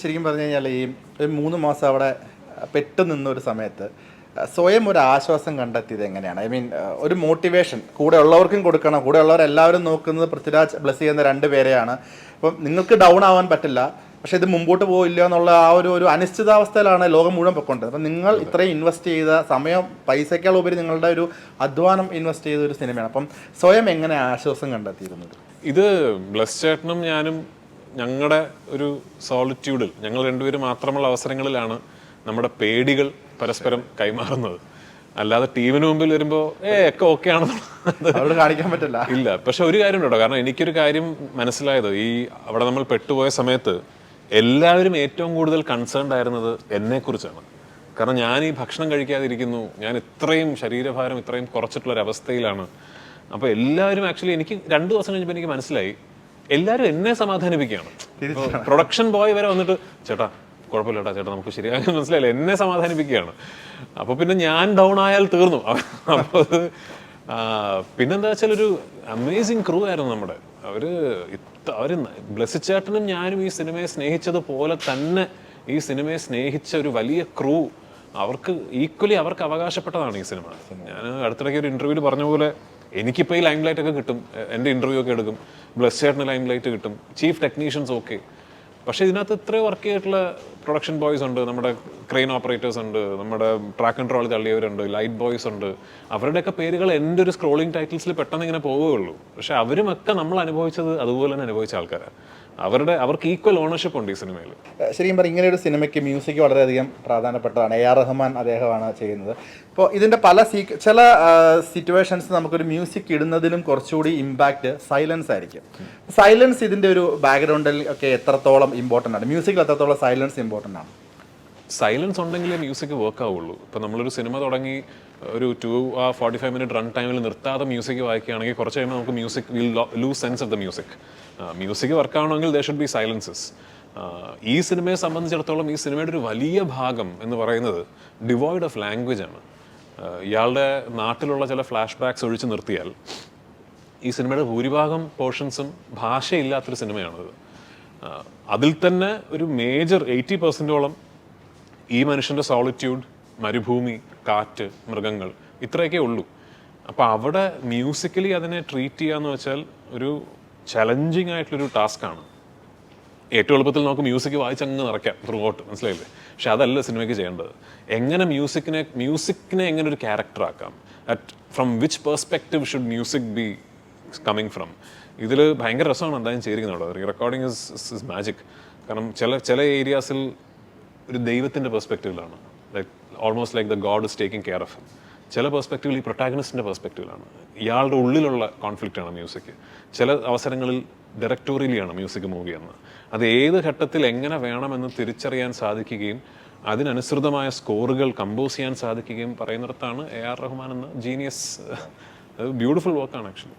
ശരിക്കും പറഞ്ഞു കഴിഞ്ഞാൽ ഈ ഒരു 3 മാസം അവിടെ പെട്ടു നിന്നൊരു സമയത്ത് സ്വയം ഒരു ആശ്വാസം കണ്ടെത്തിയത് എങ്ങനെയാണ്? ഐ മീൻ ഒരു മോട്ടിവേഷൻ കൂടെ ഉള്ളവർക്കും കൊടുക്കണം. കൂടെ ഉള്ളവരെല്ലാവരും നോക്കുന്നത് പൃഥ്വിരാജ് ബ്ലസ് ചെയ്യുന്ന 2 പേരെയാണ്. അപ്പം നിങ്ങൾക്ക് ഡൗൺ ആവാൻ പറ്റില്ല, പക്ഷേ ഇത് മുമ്പോട്ട് പോയില്ല എന്നുള്ള ആ ഒരു അനിശ്ചിതാവസ്ഥയിലാണ് ലോകം മുഴുവൻ പൊയ്ക്കൊണ്ടത്. അപ്പം നിങ്ങൾ ഇത്രയും ഇൻവെസ്റ്റ് ചെയ്ത സമയം, പൈസയ്ക്കാൾ ഉപരി നിങ്ങളുടെ ഒരു അധ്വാനം ഇൻവെസ്റ്റ് ചെയ്ത ഒരു സിനിമയാണ്. അപ്പം സ്വയം എങ്ങനെ ആശ്വാസം കണ്ടെത്തിയിരുന്നത്? ഇത് ബ്ലസ് ചേട്ടനും ഞാനും ഞങ്ങളുടെ ഒരു സോളിറ്റ്യൂഡിൽ ഞങ്ങൾ രണ്ടുപേരും മാത്രമുള്ള അവസരങ്ങളിലാണ് നമ്മുടെ പേടികൾ പരസ്പരം കൈമാറുന്നത്. അല്ലാതെ ടീമിന് മുമ്പിൽ വരുമ്പോൾ ഒക്കെ ഓക്കെ ആണെന്ന് കാണിക്കാൻ പറ്റില്ല. ഇല്ല. പക്ഷെ ഒരു കാര്യം ഉണ്ടോ, കാരണം എനിക്കൊരു കാര്യം മനസ്സിലായത്, ഈ അവിടെ നമ്മൾ പെട്ടുപോയ സമയത്ത് എല്ലാവരും ഏറ്റവും കൂടുതൽ കൺസേൺഡ് ആയിരുന്നത് എന്നെക്കുറിച്ചാണ്. കാരണം ഞാൻ ഈ ഭക്ഷണം കഴിക്കാതിരിക്കുന്നു, ഞാൻ ഇത്രയും ശരീരഭാരം ഇത്രയും കുറച്ചിട്ടുള്ളൊരവസ്ഥയിലാണ്. അപ്പോൾ എല്ലാവരും ആക്ച്വലി എനിക്ക് 2 ദിവസം കഴിഞ്ഞപ്പോൾ എനിക്ക് മനസ്സിലായി എല്ലാവരും എന്നെ സമാധാനിപ്പിക്കുകയാണ്. പ്രൊഡക്ഷൻ ബോയ് വരെ വന്നിട്ട് ചേട്ടാ കുഴപ്പമില്ല ചേട്ടാ നമുക്ക് ശരിയാകാൻ മനസ്സിലായില്ല, എന്നെ സമാധാനിപ്പിക്കുകയാണ്. അപ്പോൾ പിന്നെ ഞാൻ ഡൗൺ ആയാൽ തീർന്നു. അപ്പോൾ പിന്നെന്താ വെച്ചാൽ ഒരു അമേസിങ് ക്രൂ ആയിരുന്നു നമ്മുടെ. അവർ ബ്ലസ് ചേട്ടനും ഞാനും ഈ സിനിമയെ സ്നേഹിച്ചതുപോലെ തന്നെ ഈ സിനിമയെ സ്നേഹിച്ച ഒരു വലിയ ക്രൂ, അവർക്ക് ഈക്വലി അവർക്ക് അവകാശപ്പെട്ടതാണ് ഈ സിനിമ. ഞാൻ അടുത്തിടയ്ക്ക് ഒരു ഇന്റർവ്യൂവിൽ പറഞ്ഞ പോലെ എനിക്കിപ്പോൾ ഈ ലൈം ലൈറ്റ് ഒക്കെ കിട്ടും, എൻ്റെ ഇന്റർവ്യൂ ഒക്കെ എടുക്കും, ബ്ലസ് ചേട്ടന് ലൈം ലൈറ്റ് കിട്ടും, ചീഫ് ടെക്നീഷ്യൻസ് ഓക്കെ. പക്ഷേ ഇതിനകത്ത് ഇത്രയും വർക്ക് ചെയ്തിട്ടുള്ള പ്രൊഡക്ഷൻ ബോയ്സ് ഉണ്ട്, നമ്മുടെ ക്രെയിൻ ഓപ്പറേറ്റേഴ്സ് ഉണ്ട്, നമ്മുടെ ട്രാക്ക് ആൻഡ് ട്രോൾ തള്ളിയവരുണ്ട്, ലൈറ്റ് ബോയ്സ് ഉണ്ട്. അവരുടെയൊക്കെ പേരുകൾ എൻ്റെ ഒരു സ്ക്രോളിംഗ് ടൈറ്റിൽസിൽ പെട്ടെന്ന് ഇങ്ങനെ പോവുകയുള്ളൂ. പക്ഷെ അവരുമൊക്കെ നമ്മൾ അനുഭവിച്ചത് അതുപോലെ തന്നെ അനുഭവിച്ച ആൾക്കാരാണ്. അവർക്ക് ഈക്വൽ ഓണർഷിപ്പ് ഉണ്ട് ഈ സിനിമയിൽ. ശരിക്കും പറഞ്ഞാൽ ഇങ്ങനെ ഒരു സിനിമയ്ക്ക് മ്യൂസിക് വളരെയധികം പ്രാധാന്യപ്പെട്ടതാണ്. AR റഹ്മാൻ അദ്ദേഹമാണ് ചെയ്യുന്നത്. ഇപ്പോൾ ഇതിൻ്റെ ചില സിറ്റുവേഷൻസ് നമുക്കൊരു മ്യൂസിക് ഇടുന്നതിലും കുറച്ചുകൂടി ഇമ്പാക്റ്റ് സൈലൻസ് ആയിരിക്കും. സൈലൻസ് ഇതിൻ്റെ ഒരു ബാക്ക്ഗ്രൗണ്ടിൽ ഒക്കെ എത്രത്തോളം ഇമ്പോർട്ടൻ്റ് ആണ്? മ്യൂസിക്കിൽ എത്രത്തോളം സൈലൻസ് ഇമ്പോർട്ടൻ്റ് ആണ്? സൈലൻസ് ഉണ്ടെങ്കിലേ മ്യൂസിക് വർക്ക് ആവുള്ളൂ. ഇപ്പം നമ്മളൊരു സിനിമ തുടങ്ങി ഒരു 2-45 മിനിറ്റ് റൺ ടൈമിൽ നിർത്താതെ മ്യൂസിക് വായിക്കുകയാണെങ്കിൽ കുറച്ച് കഴിയുമ്പോൾ നമുക്ക് music will loose sense of the music. Music work ആവണമെങ്കിൽ ദർ ഷുഡ് ബി സൈലൻസസ്. ഈ സിനിമയെ സംബന്ധിച്ചിടത്തോളം ഈ സിനിമയുടെ ഒരു വലിയ ഭാഗം എന്ന് പറയുന്നത് ഡിവോയ്ഡ് ഓഫ് ലാംഗ്വേജ് ആണ്. ഇയാളുടെ നാട്ടിലുള്ള ചില ഫ്ലാഷ് ബാക്സ് ഒഴിച്ചു നിർത്തിയാൽ ഈ സിനിമയുടെ ഭൂരിഭാഗം പോർഷൻസും ഭാഷയില്ലാത്തൊരു സിനിമയാണത്. അതിൽ തന്നെ ഒരു മേജർ 80% ഈ മനുഷ്യൻ്റെ സോളിറ്റ്യൂഡ്, മരുഭൂമി, കാറ്റ്, മൃഗങ്ങൾ, ഇത്രയൊക്കെ ഉള്ളൂ. അപ്പോൾ അവിടെ മ്യൂസിക്കലി അതിനെ ട്രീറ്റ് ചെയ്യാന്ന് വെച്ചാൽ ഒരു ചലഞ്ചിങ് ആയിട്ടുള്ളൊരു ടാസ്ക്കാണ്. ഏറ്റവും എളുപ്പത്തിൽ നമുക്ക് മ്യൂസിക് വായിച്ചങ്ങ് നിറയ്ക്കാം ത്രൂ ഔട്ട്, മനസ്സിലായില്ലേ? പക്ഷെ അതല്ല സിനിമയ്ക്ക് ചെയ്യേണ്ടത്. എങ്ങനെ മ്യൂസിക്കിനെ എങ്ങനെ ഒരു ക്യാരക്ടർ ആക്കാം, from which perspective should music be coming from. ഇതിൽ ഭയങ്കര രസമാണ് എന്തായാലും ചെയ്തിരിക്കുന്നുള്ളത്. Re recording is magic. കാരണം ചില ഏരിയാസിൽ ഒരു ദൈവത്തിൻ്റെ പെർസ്പെക്റ്റീവിലാണ്, like almost like the God is taking care of. ചില പെർസ്പെക്റ്റീവിൽ ഈ പ്രൊട്ടാഗണിസ്റ്റിൻ്റെ പെർസ്പെക്റ്റീവിലാണ്, ഇയാളുടെ ഉള്ളിലുള്ള കോൺഫ്ലിക്റ്റാണ് മ്യൂസിക്. ചില അവസരങ്ങളിൽ ഡയറക്ടോറിയലിയാണ് മ്യൂസിക് മൂവ് ചെയ്യുന്നത്. അത് ഏത് ഘട്ടത്തിൽ എങ്ങനെ വേണമെന്ന് തിരിച്ചറിയാൻ സാധിക്കുകയും അതിനനുസൃതമായ സ്കോറുകൾ കമ്പോസ് ചെയ്യാൻ സാധിക്കുകയും പറയുന്നിടത്താണ് AR റഹ്മാൻ എന്ന ജീനിയസ്. ബ്യൂട്ടിഫുൾ വർക്കാണ് ആക്ച്വലി.